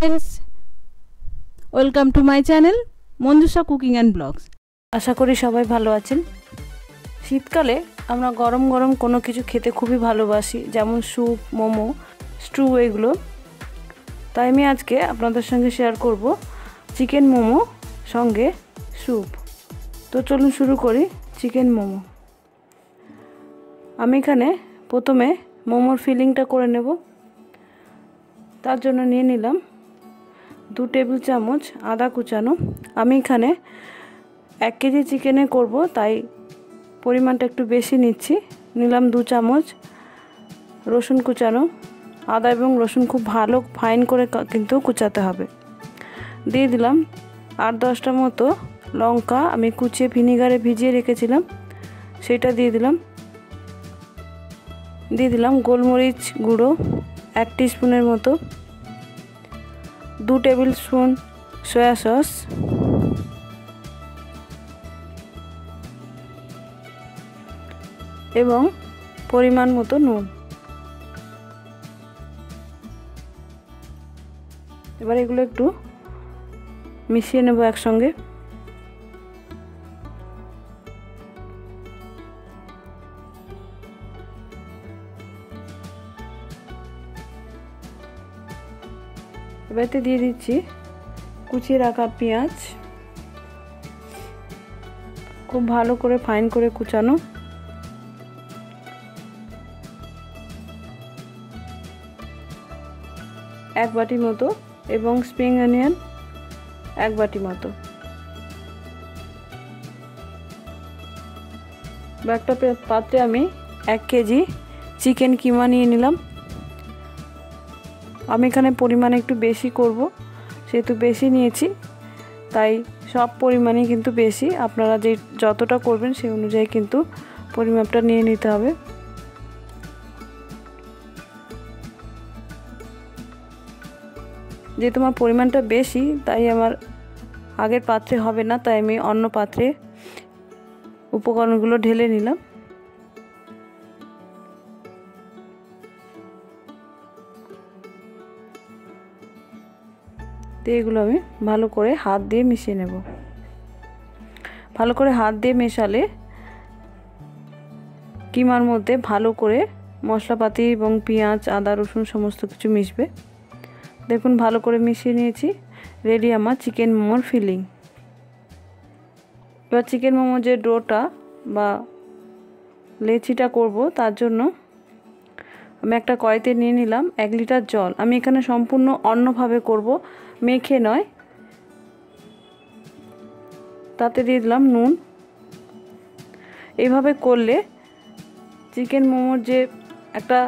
Friends, welcome to my channel Manjusha cooking and blogs. আশা করি সবাই ভালো আছেন। শীতকালে আমরা গরম গরম কোনো কিছু খেতে খুবই ভালোবাসি, যেমন স্যুপ, মোমো, স্টু, এগুলো। তাই আমি আজকে আপনাদের সঙ্গে শেয়ার করব চিকেন মোমো সঙ্গে স্যুপ। তো চলুন শুরু করি চিকেন মোমো। আমি এখানে প্রথমে মোমোর ফিলিংটা করে নেব। তার জন্য নিয়ে নিলাম 2 টেবিল চামচ আদা কুচানো। আমি এখানে 1 কেজি চিকেনে করব, তাই পরিমাণটা একটু বেশি নিচ্ছি। নিলাম 2 চামচ রসুন কুচানো। আদা এবং রসুন খুব ভালো ফাইন করে কিন্তু কুচাতে হবে। দিয়ে দিলাম 8-10টা মতো লঙ্কা, আমি কুচিয়ে ভিনিগারে ভিজিয়ে রেখেছিলাম, সেটা দিয়ে দিলাম। দিয়ে দিলাম গোলমরিচ গুঁড়ো 1 টিস্পুনের মতো, 2 টেবিল স্পুন সয়া সস, এবং পরিমাণ মতো নুন। এবার এগুলো একটু মিশিয়ে নেব একসঙ্গে। এবারে দিয়ে দিচ্ছি কুচিয়ে রাখা পেঁয়াজ, খুব ভালো করে ফাইন করে কুচানো। এক বাটি মতো, এবং স্প্রিং অনিয়ন 1 বাটি মতো। একটা পাত্রে আমি 1 কেজি চিকেন কিমা নিয়ে নিলাম। আমি এখানে পরিমাণ একটু বেশি করব, সেহেতু বেশি নিয়েছি, তাই সব পরিমাণই কিন্তু বেশি। আপনারা যতটা করবেন সেই অনুযায়ী কিন্তু পরিমাপটা নিয়ে নিতে হবে। যেহেতু আমার পরিমাণটা বেশি, তাই আমার আগের পাত্রে হবে না, তাই আমি অন্য পাত্রে উপকরণগুলো ঢেলে নিলাম। তো এগুলো আমি ভালো করে হাত দিয়ে মিশিয়ে নেব। ভালো করে হাত দিয়ে মেশালে কিমার মধ্যে ভালো করে মশলাপাতি এবং পেঁয়াজ, আদা, রসুন সমস্ত কিছু মিশবে। দেখুন ভালো করে মিশিয়ে নিয়েছি। রেডি আমার চিকেন মোমোর ফিলিং। এবার চিকেন মোমো যে ডোটা বা লেচিটা করব, তার জন্য আমি একটা কড়াইতে নিয়ে নিলাম 1 লিটার জল। আমি এখানে সম্পূর্ণ অন্যভাবে করব, মেখে নয়। তাতে দিয়ে দিলাম নুন। এইভাবে করলে চিকেন মোমোর যে একটা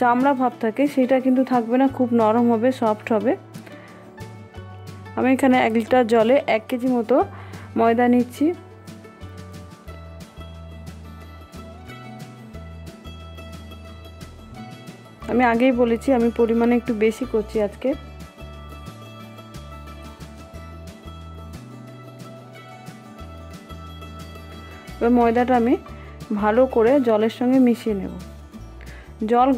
চামড়া ভাব থাকে, সেটা কিন্তু থাকবে না, খুব নরম হবে, সফট হবে। আমি এখানে 1 লিটার জলে 1 কেজি মতো ময়দা নিচ্ছি। আমি আগেই বলেছি আমি পরিমাণে একটু বেশি করছি আজকে। এবার ময়দাটা আমি ভালো করে জলের সঙ্গে মিশিয়ে নেব। জল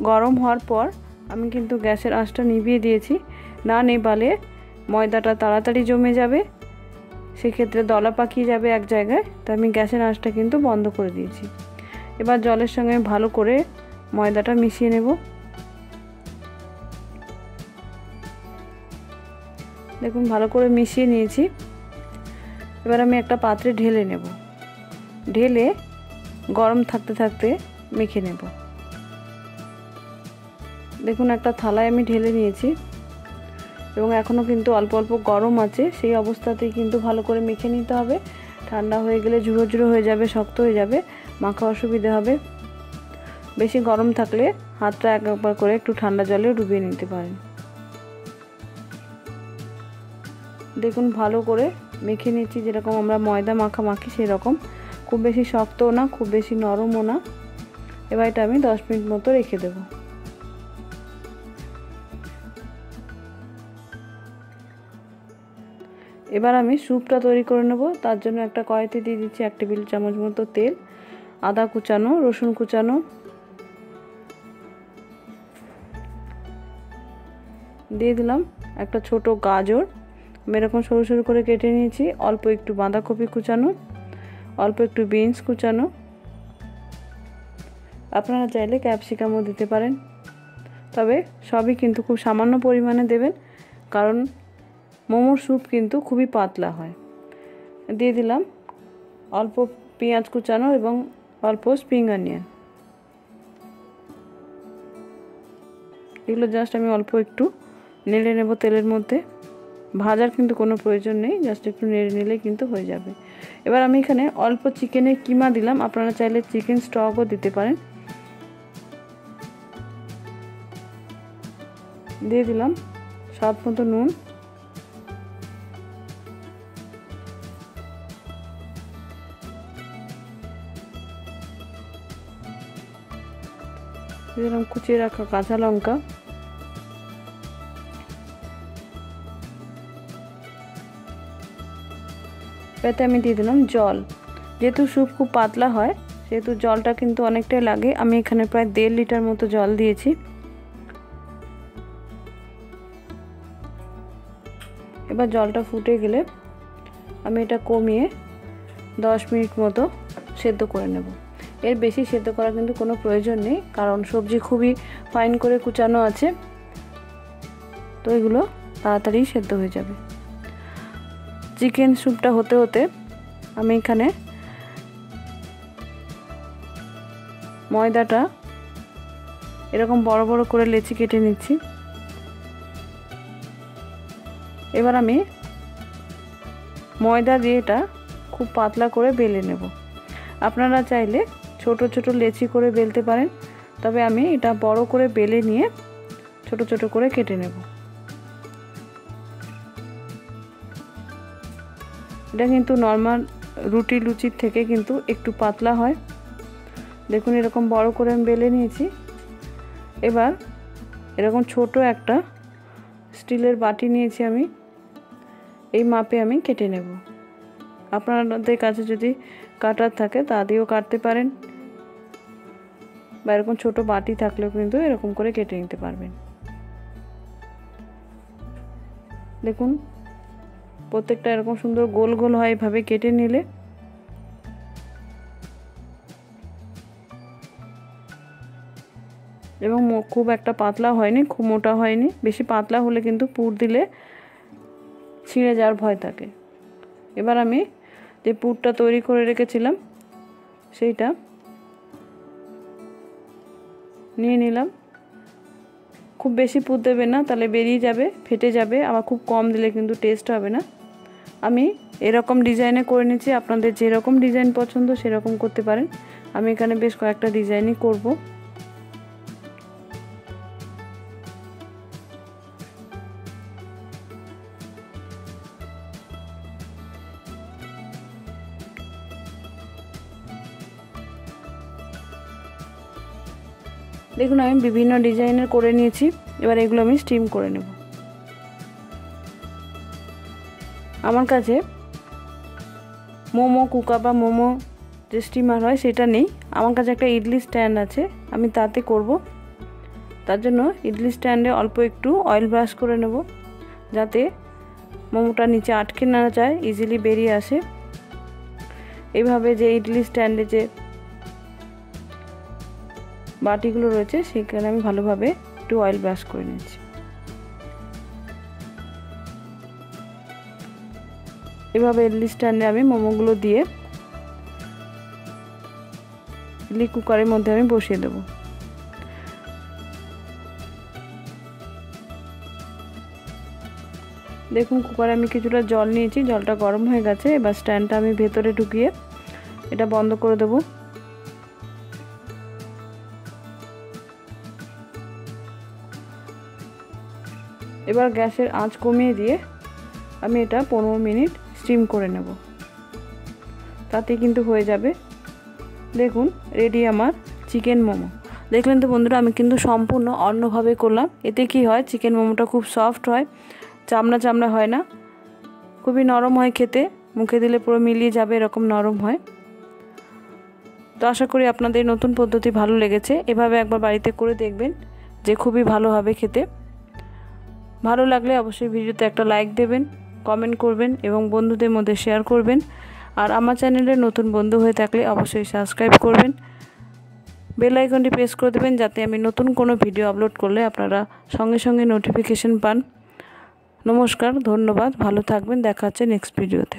গরম হওয়ার পর আমি কিন্তু গ্যাসের আঁচটা নিভিয়ে দিয়েছি। না নেভালে ময়দাটা তাড়াতাড়ি জমে যাবে, সেক্ষেত্রে দলা পাকিয়ে যাবে এক জায়গায়, তাই আমি গ্যাসের আঁচটা কিন্তু বন্ধ করে দিয়েছি। এবার জলের সঙ্গে ভালো করে ময়দাটা মিশিয়ে নেব। দেখুন ভালো করে মিশিয়ে নিয়েছি। এবার আমি একটা পাত্রে ঢেলে নেব। ঢেলে গরম থাকতে থাকতে মেখে নেব। দেখুন একটা থালায় আমি ঢেলে নিয়েছি, এবং এখনও কিন্তু অল্প অল্প গরম আছে। সেই অবস্থাতেই কিন্তু ভালো করে মেখে নিতে হবে। ঠান্ডা হয়ে গেলে ঝুড়ো ঝুড়ো হয়ে যাবে, শক্ত হয়ে যাবে, মাখা অসুবিধা হবে। বেশি গরম থাকলে হাতটা একবার করে একটু ঠান্ডা জলে ডুবিয়ে নিতে পারেন। দেখুন ভালো করে মেখে নিচ্ছি, যেরকম আমরা ময়দা মাখা মাখি সেরকম। খুব বেশি শক্তও না, খুব বেশি নরমও না। এবার এটা আমি 10 মিনিট মতো রেখে দেব। এবার আমি স্যুপটা তৈরি করে নেব। তার জন্য একটা কড়াইতে দিয়ে দিচ্ছি 1 টেবিল চামচ মতো তেল, আদা কুচানো, রসুন কুচানো, দিয়ে দিলাম একটা ছোট গাজর, আমি এরকম সরু সরু করে কেটে নিয়েছি। অল্প একটু বাঁধাকপি কুচানো, অল্প একটু বিনস কুচানো, আপনারা চাইলে ক্যাপসিকামও দিতে পারেন, তবে সবই কিন্তু খুব সামান্য পরিমাণে দেবেন, কারণ মোমোর স্যুপ কিন্তু খুবই পাতলা হয়। দিয়ে দিলাম অল্প পেঁয়াজ কুচানো এবং অল্প স্প্রিং অনিয়ন। এগুলো জাস্ট আমি অল্প একটু নেড়ে নেব তেলের মধ্যে, ভাজার কিন্তু কোনো প্রয়োজন নেই, জাস্ট একটু নেড়ে নিলেই কিন্তু হয়ে যাবে। এবার আমি এখানে অল্প চিকেনের কিমা দিলাম, আপনারা চাইলে চিকেন স্টকও দিতে পারেন। দিয়ে দিলাম স্বাদ মতো নুন, দিলাম কুচিয়ে রাখা কাঁচা লঙ্কা, এতে আমি দিয়ে দিলাম জল। যেহেতু স্যুপ খুব পাতলা হয় সেহেতু জলটা কিন্তু অনেকটাই লাগে, আমি এখানে প্রায় 1.5 লিটার মতো জল দিয়েছি। এবার জলটা ফুটে গেলে আমি এটা কমিয়ে 10 মিনিট মতো সেদ্ধ করে নেব। এর বেশি সেদ্ধ করার কিন্তু কোনো প্রয়োজন নেই, কারণ সবজি খুবই ফাইন করে কুচানো আছে, তো এগুলো তাড়াতাড়ি সেদ্ধ হয়ে যাবে। চিকেন স্যুপটা হতে হতে আমি এখানে ময়দাটা এরকম বড় বড় করে লেচি কেটে নিচ্ছি। এবার আমি ময়দা দিয়ে এটা খুব পাতলা করে বেলে নেব। আপনারা চাইলে ছোট ছোট লেচি করে বেলতে পারেন, তবে আমি এটা বড় করে বেলে নিয়ে ছোট ছোট করে কেটে নেব। এটা কিন্তু নর্মাল রুটি লুচির থেকে কিন্তু একটু পাতলা হয়। দেখুন এরকম বড় করে আমি বেলে নিয়েছি। এবার এরকম ছোট একটা স্টিলের বাটি নিয়েছি আমি, এই মাপে আমি কেটে নেব। আপনাদের কাছে যদি কাটার থাকে তা দিয়েও কাটতে পারেন, বা এরকম ছোট বাটি থাকলেও কিন্তু এরকম করে কেটে নিতে পারবেন। দেখুন প্রত্যেকটা এরকম সুন্দর গোল গোল হয় এভাবে কেটে নিলে। এবং খুব একটা পাতলা হয়নি, খুব মোটা হয়নি, বেশি পাতলা হলে কিন্তু পুর দিলে ছিঁড়ে যাওয়ার ভয় থাকে। এবার আমি যে পুরটা তৈরি করে রেখেছিলাম সেইটা নিয়ে নিলাম। খুব বেশি পুর দেবে না, তাহলে বেরিয়ে যাবে, ফেটে যাবে, আবার খুব কম দিলে কিন্তু টেস্ট হবে না। আমি এরকম ডিজাইনে করে নিচ্ছি, আপনাদের যেরকম ডিজাইন পছন্দ সেরকম করতে পারেন। আমি এখানে বেশ কয়েকটা ডিজাইনই করব। দেখুন আমি বিভিন্ন ডিজাইনের করে নিয়েছি, এবার এগুলো আমি স্টিম করে নেব। আমার কাছে মোমো কুকা বা মোমো যে স্টিমার হয় সেটা নেই, আমার কাছে একটা ইডলি স্ট্যান্ড আছে, আমি তাতে করব। তার জন্য ইডলি স্ট্যান্ডে অল্প একটু অয়েল ব্রাশ করে নেব, যাতে মোমোটা নিচে আটকে না যায়, ইজিলি বেরিয়ে আসে। এইভাবে যে ইডলি স্ট্যান্ডে যে বাটিগুলো রয়েছে সেখানে আমি ভালোভাবে একটু অয়েল ব্রাশ করে নিচ্ছি। এভাবে ইডলি স্ট্যান্ডে আমি মোমোগুলো দিয়ে ইডলি কুকারের মধ্যে আমি বসিয়ে দেব। দেখুন কুকারে আমি কিছুটা জল নিয়েছি, জলটা গরম হয়ে গেছে। এবার স্ট্যান্ডটা আমি ভেতরে ঢুকিয়ে এটা বন্ধ করে দেব। এবার গ্যাসের আঁচ কমিয়ে দিয়ে আমি এটা 15 মিনিট স্টিম করে নেব, তাতে কিন্তু হয়ে যাবে। দেখুন রেডি আমার চিকেন মোমো। দেখলেন তো বন্ধুরা, আমি কিন্তু সম্পূর্ণ অন্যভাবে করলাম। এতে কি হয়, চিকেন মোমোটা খুব সফট হয়, চামড়া চামড়া হয় না, খুবই নরম হয় খেতে, মুখে দিলে পুরো মিলিয়ে যাবে এরকম নরম হয়। তো আশা করি আপনাদের নতুন পদ্ধতি ভালো লেগেছে। এভাবে একবার বাড়িতে করে দেখবেন, যে খুবই ভালো হবে খেতে। ভালো লাগলে অবশ্যই ভিডিওতে একটা লাইক দেবেন, কমেন্ট করবেন এবং বন্ধুদের মধ্যে শেয়ার করবেন। আর আমার চ্যানেলে নতুন বন্ধু হয়ে থাকলে অবশ্যই সাবস্ক্রাইব করবেন, বেল আইকনটি প্রেস করে দেবেন যাতে আমি নতুন কোনো ভিডিও আপলোড করলে আপনারা সঙ্গে সঙ্গে নোটিফিকেশন পান। নমস্কার, ধন্যবাদ, ভালো থাকবেন, দেখা হচ্ছে নেক্সট ভিডিওতে।